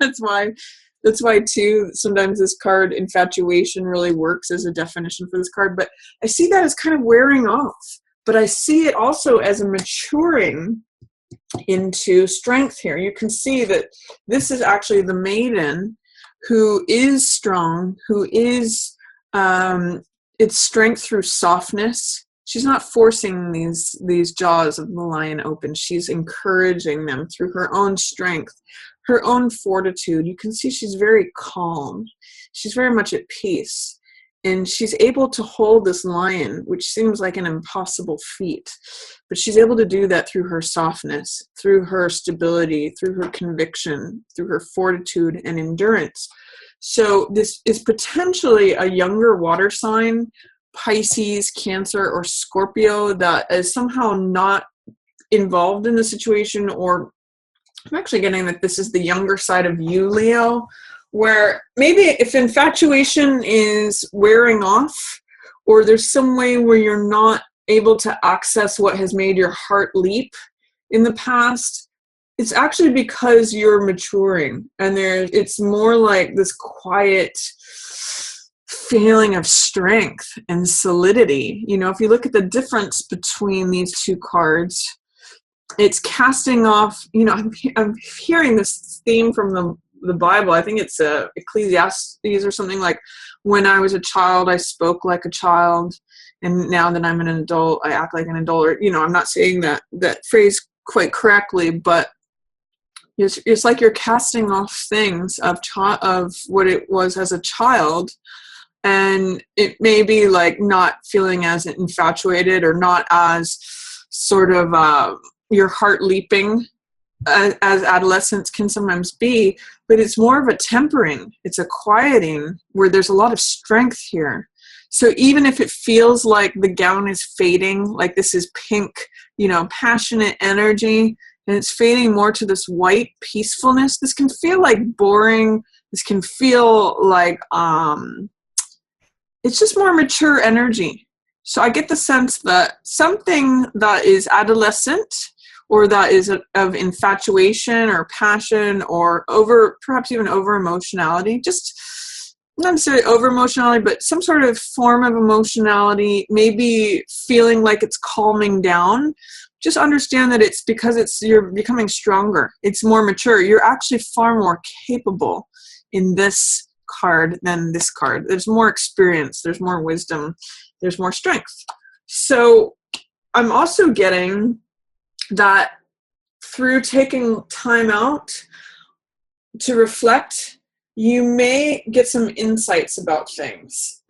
That's why too, sometimes this card infatuation really works as a definition for this card, but I see that as kind of wearing off. But I see it also as a maturing into strength here. You can see that this is actually the maiden who is strong, who is it's strength through softness. She's not forcing these jaws of the lion open. She's encouraging them through her own strength, her own fortitude. You can see she's very calm. She's very much at peace. And she's able to hold this lion, which seems like an impossible feat. But she's able to do that through her softness, through her stability, through her conviction, through her fortitude and endurance. So this is potentially a younger water sign, Pisces, Cancer, or Scorpio, that is somehow not involved in the situation, or I'm actually getting that this is the younger side of you, Leo, where maybe if infatuation is wearing off, or there's some way where you're not able to access what has made your heart leap in the past, it's actually because you're maturing, and it's more like this quiet feeling of strength and solidity. You know, if you look at the difference between these two cards, it's casting off, you know, I'm hearing this theme from the Bible. I think it's Ecclesiastes or something like, when I was a child, I spoke like a child, and now that I'm an adult, I act like an adult. Or, you know, I'm not saying that phrase quite correctly, but it's like you're casting off things of what it was as a child, and it may be like not feeling as infatuated or not as sort of your heart leaping as adolescents can sometimes be, but it's more of a tempering, it's a quieting where there's a lot of strength here. So even if it feels like the gown is fading, like this is pink, you know, passionate energy, and it's fading more to this white peacefulness, this can feel like boring. This can feel like it's just more mature energy. So I get the sense that something that is adolescent, or that is of infatuation or passion, or perhaps even over emotionality, just not necessarily over emotionality, but some sort of form of emotionality, maybe feeling like it's calming down. Just understand that it's because you're becoming stronger. It's more mature. You're actually far more capable in this card than this card. There's more experience. There's more wisdom. There's more strength. So I'm also getting that through taking time out to reflect, you may get some insights about things.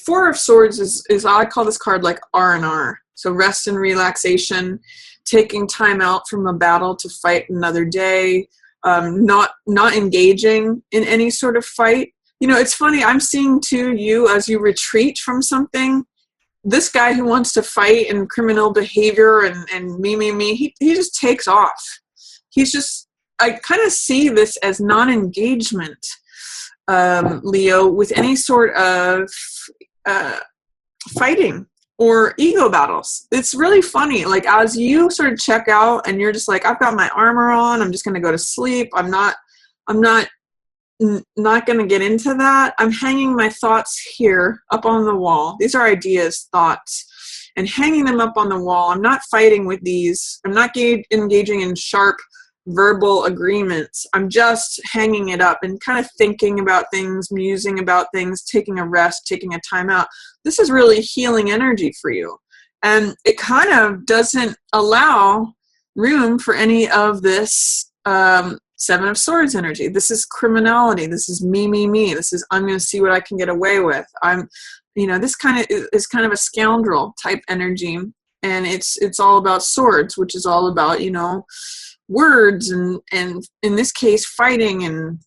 Four of Swords is I call this card like R&R. So rest and relaxation, taking time out from a battle to fight another day, not engaging in any sort of fight. You know, it's funny, I'm seeing too, you as you retreat from something, this guy who wants to fight and criminal behavior and me, he just takes off. I kind of see this as non-engagement, Leo, with any sort of fighting or ego battles. It's really funny. Like, as you sort of check out and you're just like, I've got my armor on, I'm just going to go to sleep. I'm not going to get into that. I'm hanging my thoughts here up on the wall. These are ideas, thoughts, and hanging them up on the wall. I'm not fighting with these. I'm not engaging in sharp verbal agreements. I'm just hanging it up and kind of thinking about things, musing about things, taking a rest, taking a time out. This is really healing energy for you. And it kind of doesn't allow room for any of this Seven of Swords energy. This is criminality. This is me. This is, I'm going to see what I can get away with. This kind of is kind of a scoundrel type energy. And it's all about swords, which is all about, words and in this case, fighting and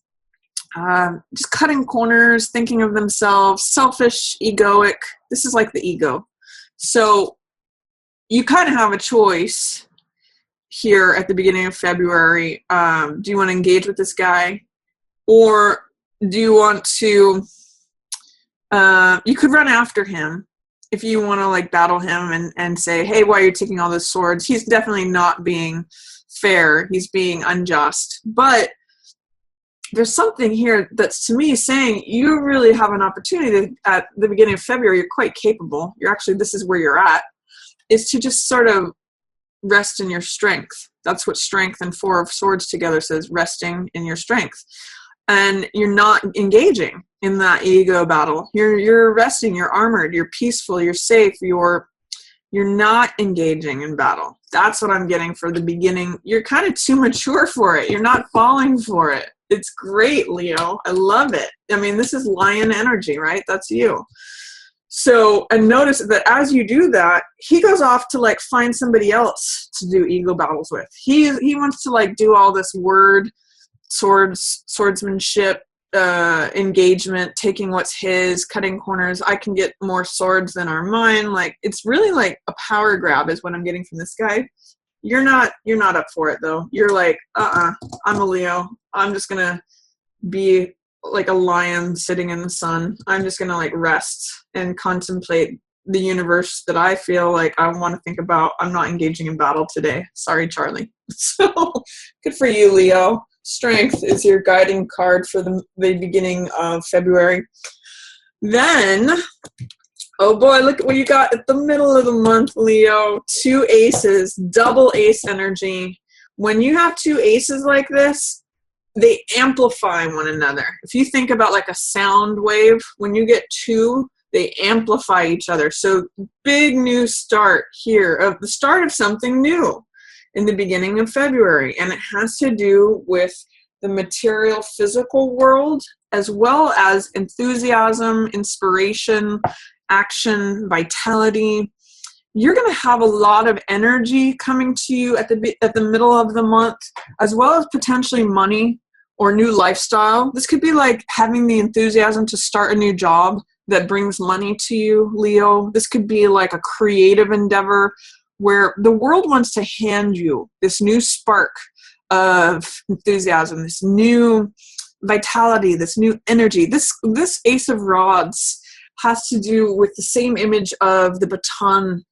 just cutting corners, thinking of themselves, selfish, egoic. This is like the ego. So you kind of have a choice here at the beginning of February. Do you want to engage with this guy, or do you want to you could run after him if you want to like battle him and say, hey, why are you taking all those swords? He's definitely not being fair. He's being unjust. But there's something here that's to me saying you really have an opportunity at the beginning of February. You're quite capable. You're actually, this is where you're at, is to just sort of rest in your strength. That's what strength and Four of Swords together says, resting in your strength. And you're not engaging in that ego battle. You're resting, you're armored, you're peaceful, you're safe, you're not engaging in battle. That's what I'm getting for the beginning. You're kind of too mature for it. You're not falling for it. It's great, Leo. I love it. I mean, this is lion energy, right? That's you. So, and notice that as you do that, he goes off to like find somebody else to do ego battles with. He wants to like do all this swordsmanship, engagement, taking what's his, cutting corners. I can get more swords than are mine. Like, it's really like a power grab is what I'm getting from this guy. You're not up for it though. You're like, I'm a Leo. I'm just gonna be like a lion sitting in the sun. I'm just gonna like rest and contemplate the universe that I feel like I want to think about. I'm not engaging in battle today. Sorry, Charlie. So good for you, Leo. Strength is your guiding card for the beginning of February. Then, oh boy, look at what you got at the middle of the month, Leo. 2 aces, double ace energy. When you have 2 aces like this, they amplify one another. If you think about like a sound wave, when you get 2, they amplify each other. So big new start here, of the start of something new in the beginning of February. And it has to do with the material physical world, as well as enthusiasm, inspiration, action, vitality. You're going to have a lot of energy coming to you at the middle of the month, as well as potentially money or new lifestyle. This could be like having the enthusiasm to start a new job that brings money to you, Leo. This could be like a creative endeavor where the world wants to hand you this new spark of enthusiasm, this new vitality, this new energy. This Ace of Rods has to do with the same image of the baton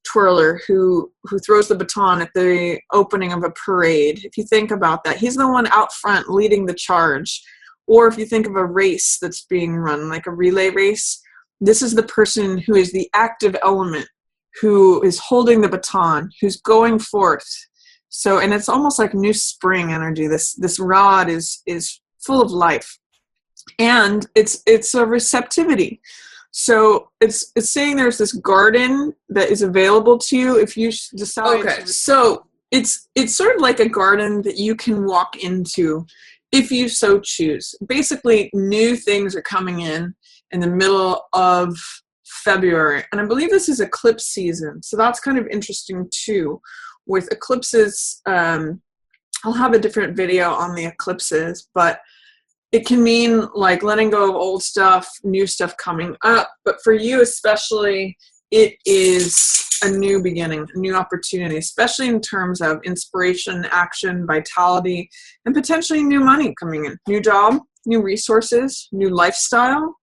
twirler who throws the baton at the opening of a parade. If you think about that, he's the one out front leading the charge. Or if you think of a race that's being run, like a relay race, this is the person who is the active element, who is holding the baton, who's going forth. So, and it's almost like new spring energy. This rod is full of life, and it's a receptivity. So it's saying there's this garden that is available to you if you decide. Okay, so it's sort of like a garden that you can walk into if you so choose. Basically, new things are coming in the middle of February, and I believe this is eclipse season, so that's kind of interesting too. With eclipses, I'll have a different video on the eclipses, but it can mean like letting go of old stuff, new stuff coming up. But for you especially, it is a new beginning, a new opportunity, especially in terms of inspiration, action, vitality, and potentially new money coming in. New job, new resources, new lifestyle.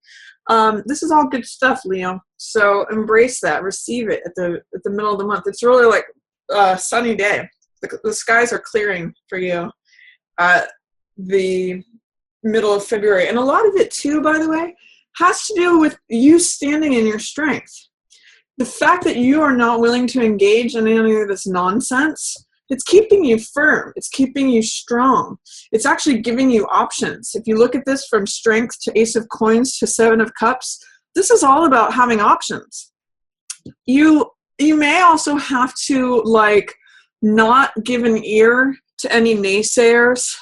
This is all good stuff, Leo. So embrace that, receive it at the middle of the month. It's really like a sunny day. The skies are clearing for you. The middle of February. And a lot of it too, by the way, has to do with you standing in your strength. The fact that you are not willing to engage in any of this nonsense, it's keeping you firm. It's keeping you strong. It's actually giving you options. If you look at this from strength to Ace of Coins to Seven of Cups, this is all about having options. You may also have to like not give an ear to any naysayers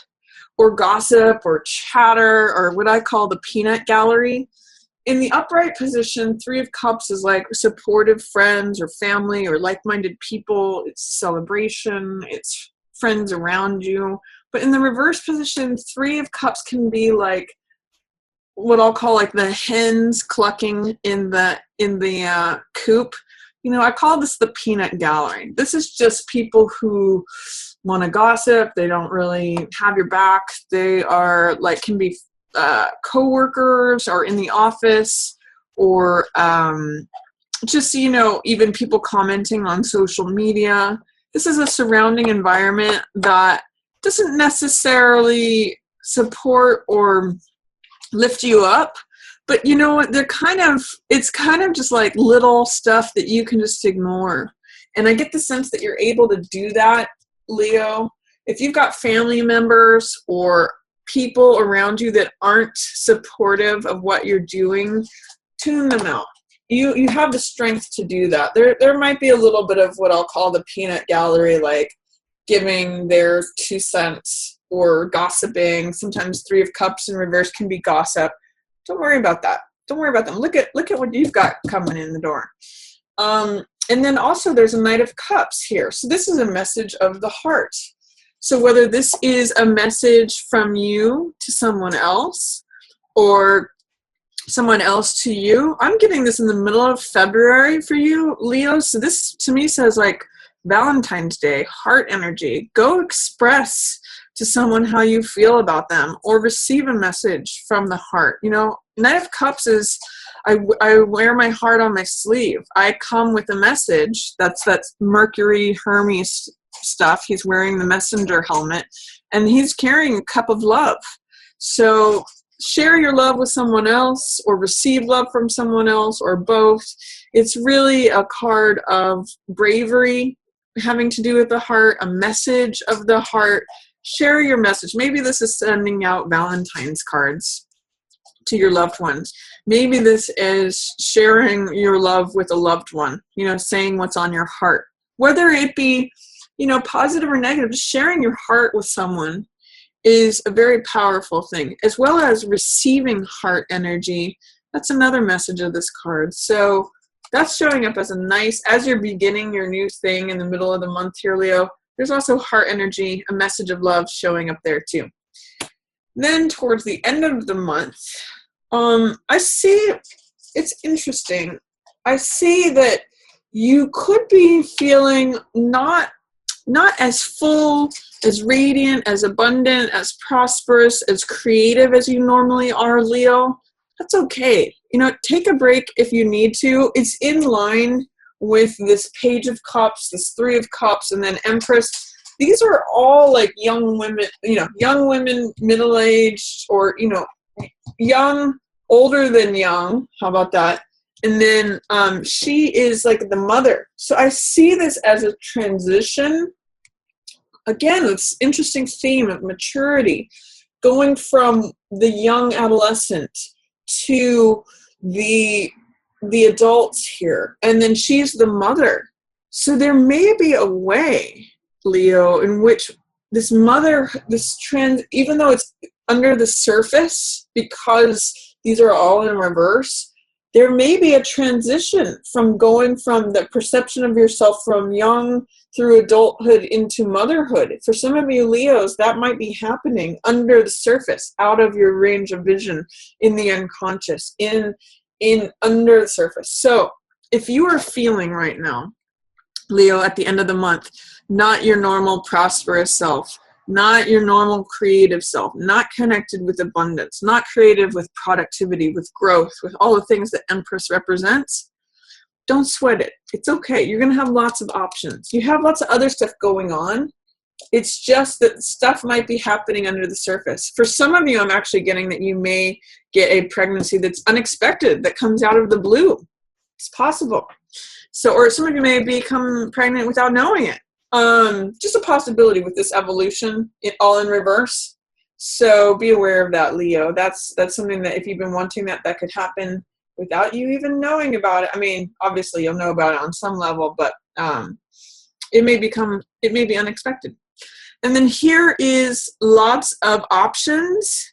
or gossip or chatter or what I call the peanut gallery. In the upright position, 3 of Cups is like supportive friends or family or like-minded people. It's celebration. It's friends around you. But in the reverse position, 3 of Cups can be like what I'll call like the hens clucking in the coop. You know, I call this the peanut gallery. This is just people who want to gossip. They don't really have your back. They are like, can be co-workers or in the office or just, you know, even people commenting on social media. This is a surrounding environment that doesn't necessarily support or lift you up. But you know what? It's kind of just like little stuff that you can just ignore. And I get the sense that you're able to do that, Leo. If you've got family members or people around you that aren't supportive of what you're doing, tune them out. You have the strength to do that. There might be a little bit of what I'll call the peanut gallery, like giving their 2 cents or gossiping. Sometimes 3 of Cups in reverse can be gossip. Don't worry about that. Don't worry about them. Look at what you've got coming in the door. And then also there's a Knight of Cups here. So this is a message of the heart. So whether this is a message from you to someone else or someone else to you, I'm getting this in the middle of February for you, Leo. So this to me says like Valentine's Day, heart energy. Go express to someone how you feel about them or receive a message from the heart. You know, Knight of Cups is, I wear my heart on my sleeve. I come with a message. That's Mercury Hermes stuff. He's wearing the messenger helmet and he's carrying a cup of love. So share your love with someone else or receive love from someone else or both. It's really a card of bravery having to do with the heart, a message of the heart. Share your message. Maybe this is sending out Valentine's cards to your loved ones. Maybe this is sharing your love with a loved one, you know, saying what's on your heart. Whether it be, you know, positive or negative, just sharing your heart with someone is a very powerful thing, as well as receiving heart energy. That's another message of this card. So that's showing up as a nice, as you're beginning your new thing in the middle of the month here, Leo, there's also heart energy, a message of love showing up there too. Then towards the end of the month, I see, it's interesting. I see that you could be feeling not as full, as radiant, as abundant, as prosperous, as creative as you normally are, Leo. That's okay. You know, take a break if you need to. It's in line with this Page of Cups, this 3 of Cups, and then Empress. These are all like young women, you know, young women, middle-aged, or, you know, young, older than young. How about that? And then she is like the mother. So I see this as a transition. Again, it's interesting theme of maturity, going from the young adolescent to the adults here. And then she's the mother. So there may be a way, Leo, in which this mother, this trend, even though it's under the surface, because these are all in reverse, there may be a transition from going from the perception of yourself from young through adulthood into motherhood. For some of you Leos, that might be happening under the surface, out of your range of vision, in the unconscious, in under the surface. So if you are feeling right now, Leo, at the end of the month, not your normal prosperous self, not your normal creative self, not connected with abundance, not creative with productivity, with growth, with all the things that Empress represents, don't sweat it. It's okay. You're going to have lots of options. You have lots of other stuff going on. It's just that stuff might be happening under the surface. For some of you, I'm actually getting that you may get a pregnancy that's unexpected, that comes out of the blue. It's possible. So, or some of you may become pregnant without knowing it. Just a possibility with this evolution, all in reverse. So be aware of that, Leo. That's something that if you've been wanting that could happen without you even knowing about it. I mean, obviously you'll know about it on some level, but it may be unexpected. And then here is lots of options.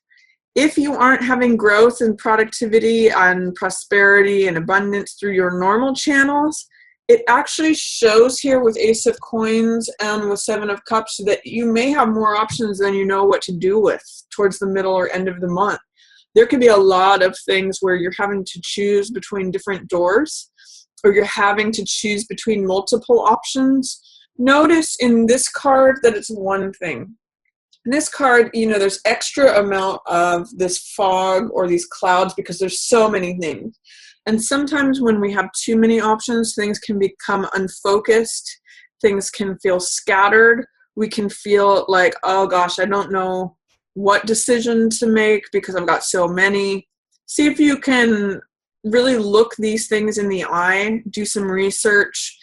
If you aren't having growth and productivity and prosperity and abundance through your normal channels, it actually shows here with Ace of Coins and with 7 of Cups that you may have more options than you know what to do with towards the middle or end of the month. There could be a lot of things where you're having to choose between different doors, or you're having to choose between multiple options. Notice in this card that it's one thing. In this card, you know, there's extra amount of this fog or these clouds because there's so many things. And sometimes when we have too many options, things can become unfocused. Things can feel scattered. We can feel like, oh gosh, I don't know what decision to make because I've got so many. See if you can really look these things in the eye, do some research,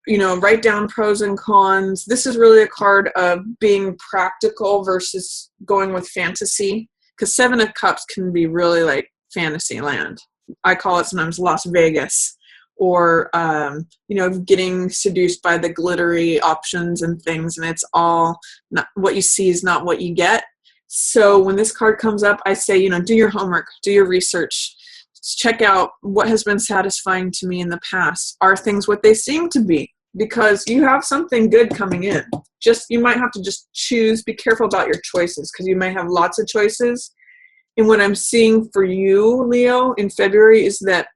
write down pros and cons. This is really a card of being practical versus going with fantasy, because Seven of Cups can be really like fantasy land. I call it sometimes Las Vegas, or getting seduced by the glittery options and things, and it's all not what you see is not what you get. So when this card comes up, I say, do your homework, do your research, check out what has been satisfying to me in the past. Are things what they seem to be? Because you have something good coming in. You might have to just choose. Be careful about your choices, because you may have lots of choices. And what I'm seeing for you, Leo, in February is that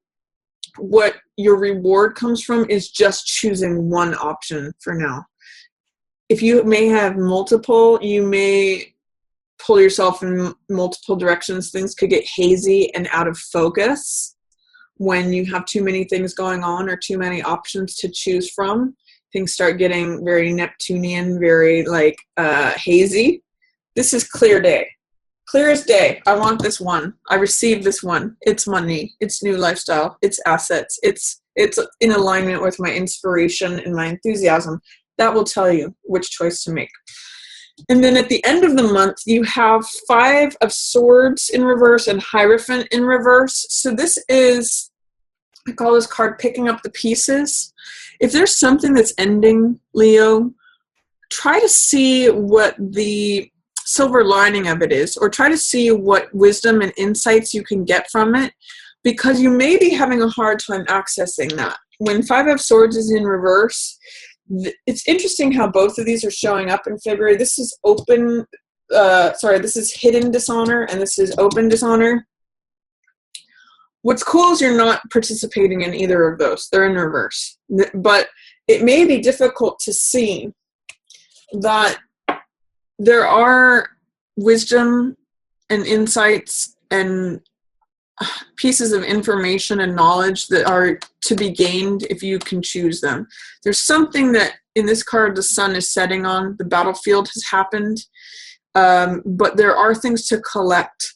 what your reward comes from is just choosing one option for now. If you may have multiple, you may pull yourself in multiple directions. Things could get hazy and out of focus when you have too many things going on or too many options to choose from. Things start getting very Neptunian, very hazy. This is clear day. Clear as day. I want this one. I received this one. It's money. It's new lifestyle. It's assets. It's in alignment with my inspiration and my enthusiasm. That will tell you which choice to make. And then at the end of the month, you have 5 of Swords in reverse and Hierophant in reverse. So this is, I call this card picking up the pieces. If there's something that's ending, Leo, try to see what the silver lining of it is, or try to see what wisdom and insights you can get from it, because you may be having a hard time accessing that. When 5 of Swords is in reverse, it's interesting how both of these are showing up in February. This is this is hidden dishonor, and this is open dishonor. What's cool is you're not participating in either of those. They're in reverse. But it may be difficult to see that there are wisdom and insights and pieces of information and knowledge that are to be gained if you can choose them. There's something that in this card the sun is setting on, the battlefield has happened, but there are things to collect.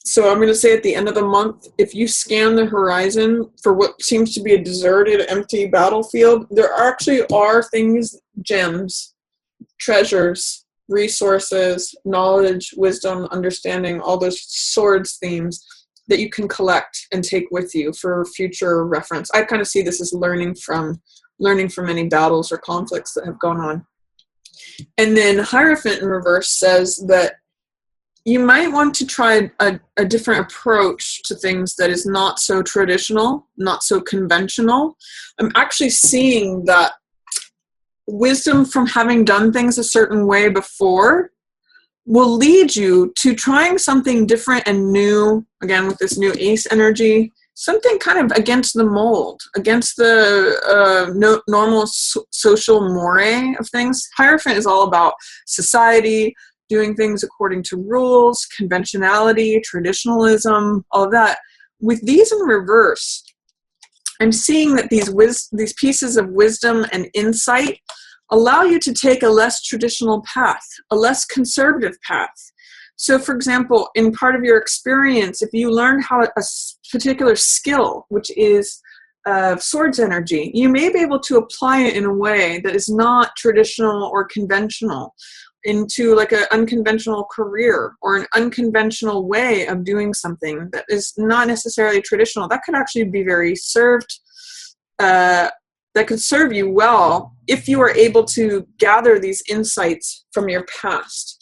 So I'm going to say at the end of the month, if you scan the horizon for what seems to be a deserted, empty battlefield, there actually are things, gems, treasures, resources, knowledge, wisdom, understanding, all those swords themes that you can collect and take with you for future reference. I kind of see this as learning from any battles or conflicts that have gone on. And then Hierophant in reverse says that you might want to try a different approach to things that is not so traditional, not so conventional. I'm actually seeing that wisdom from having done things a certain way before will lead you to trying something different and new, again with this new ace energy, something kind of against the mold, against the normal social moray of things. Hierophant is all about society, doing things according to rules, conventionality, traditionalism, all of that. With these in reverse, I'm seeing that these pieces of wisdom and insight allow you to take a less traditional path, a less conservative path. So for example, in part of your experience, if you learn how a particular skill, which is swords energy, you may be able to apply it in a way that is not traditional or conventional, into like an unconventional career or an unconventional way of doing something that is not necessarily traditional. That could actually be that could serve you well if you are able to gather these insights from your past.